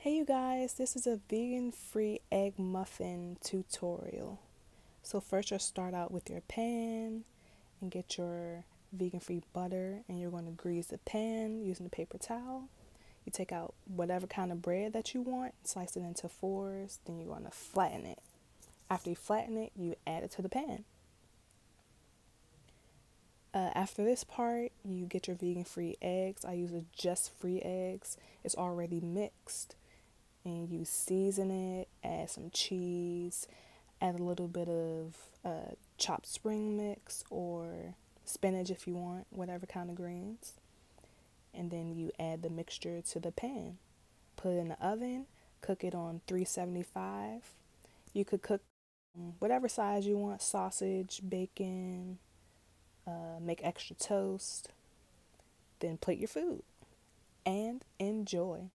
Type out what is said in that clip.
Hey you guys, this is a vegan-free egg muffin tutorial. So first you'll start out with your pan and get your vegan-free butter, and you're going to grease the pan using a paper towel. You take out whatever kind of bread that you want, slice it into fours, then you're going to flatten it. After you flatten it, you add it to the pan. After this part, you get your vegan-free eggs. I use a just free eggs. It's already mixed. And you season it, add some cheese, add a little bit of chopped spring mix or spinach if you want, whatever kind of greens. And then you add the mixture to the pan. Put it in the oven, cook it on 375. You could cook whatever size you want, sausage, bacon, make extra toast, then plate your food and enjoy.